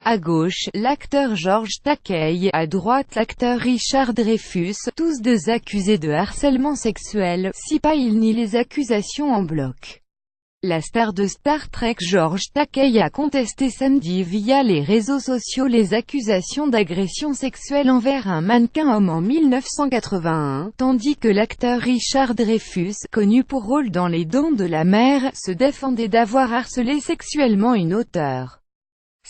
À gauche, l'acteur George Takei, à droite l'acteur Richard Dreyfuss, tous deux accusés de harcèlement sexuel, si pas ils nient les accusations en bloc. La star de Star Trek George Takei a contesté samedi via les réseaux sociaux les accusations d'agression sexuelle envers un mannequin homme en 1981, tandis que l'acteur Richard Dreyfuss, connu pour rôle dans Les Dents de la Mer, se défendait d'avoir harcelé sexuellement une auteure.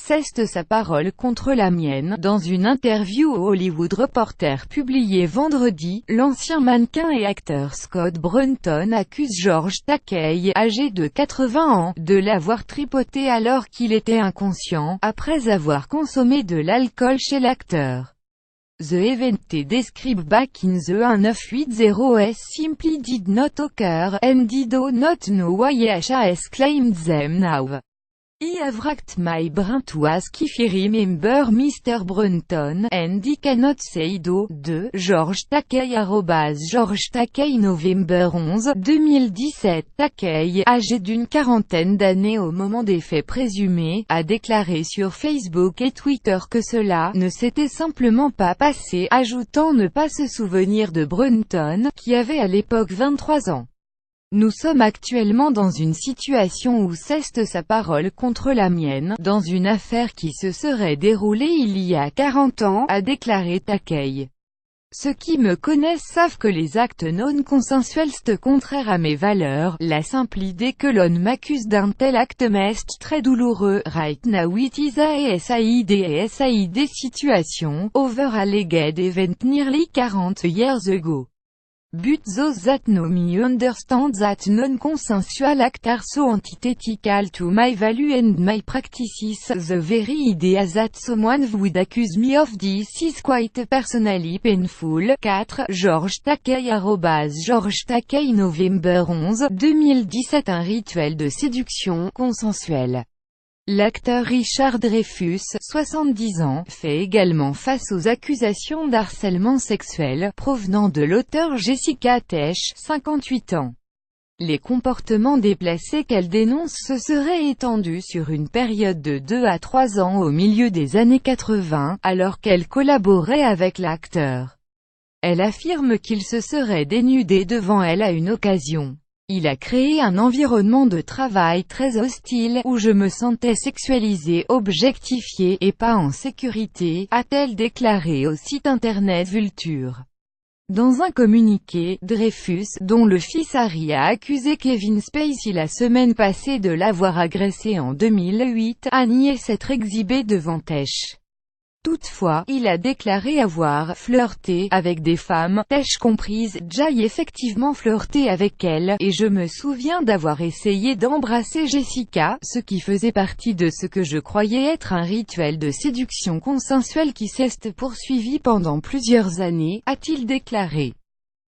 C'est sa parole contre la mienne. Dans une interview au Hollywood Reporter publiée vendredi, l'ancien mannequin et acteur Scott Brunton accuse George Takei, âgé de 80 ans, de l'avoir tripoté alors qu'il était inconscient, après avoir consommé de l'alcool chez l'acteur. The event described back in the 1980s simply did not occur, and I do not know why he has claimed them now. I have racked my brain to ask if I remember Mr. Brunton, and I cannot say do. 2. George Takei George Takei November 11, 2017 Takei, âgé d'une quarantaine d'années au moment des faits présumés, a déclaré sur Facebook et Twitter que cela ne s'était simplement pas passé, ajoutant ne pas se souvenir de Brunton, qui avait à l'époque 23 ans. Nous sommes actuellement dans une situation où c'est sa parole contre la mienne, dans une affaire qui se serait déroulée il y a 40 ans, a déclaré Takei. Ceux qui me connaissent savent que les actes non consensuels sont contraires à mes valeurs. La simple idée que l'on m'accuse d'un tel acte m'est très douloureux. Right now it is a SID situation, over alleged event nearly 40 years ago. But those that know me understand that non-consensual acts are so antithetical to my value and my practices. The very idea that someone would accuse me of this is quite personally painful. 4. George Takei George Takei November 11, 2017 Un rituel de séduction consensuel. L'acteur Richard Dreyfuss, 70 ans, fait également face aux accusations d'harcèlement sexuel, provenant de l'auteure Jessica Tesh, 58 ans. Les comportements déplacés qu'elle dénonce se seraient étendus sur une période de 2 à 3 ans au milieu des années 80, alors qu'elle collaborait avec l'acteur. Elle affirme qu'il se serait dénudé devant elle à une occasion. Il a créé un environnement de travail très hostile, où je me sentais sexualisée, objectifiée, et pas en sécurité, a-t-elle déclaré au site internet Vulture. Dans un communiqué, Dreyfuss, dont le fils Harry a accusé Kevin Spacey la semaine passée de l'avoir agressé en 2008, a nié s'être exhibé devant Tesh. Toutefois, il a déclaré avoir « flirté » avec des femmes, Tesh comprise. J'ai effectivement flirté avec elle, et je me souviens d'avoir essayé d'embrasser Jessica, ce qui faisait partie de ce que je croyais être un rituel de séduction consensuelle qui s'est poursuivi pendant plusieurs années, a-t-il déclaré.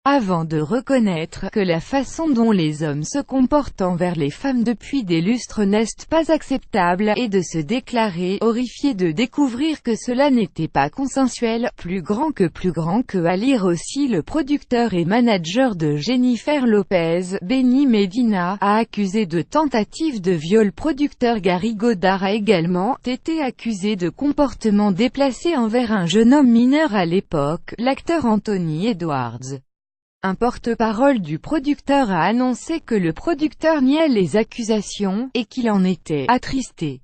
Avant de reconnaître que la façon dont les hommes se comportent envers les femmes depuis des lustres n'est pas acceptable, et de se déclarer horrifié de découvrir que cela n'était pas consensuel, plus grand que à lire aussi le producteur et manager de Jennifer Lopez, Benny Medina, a accusé de tentative de viol. Producteur Gary Goddard a également été accusé de comportement déplacé envers un jeune homme mineur à l'époque, l'acteur Anthony Edwards. Un porte-parole du producteur a annoncé que le producteur niait les accusations, et qu'il en était attristé.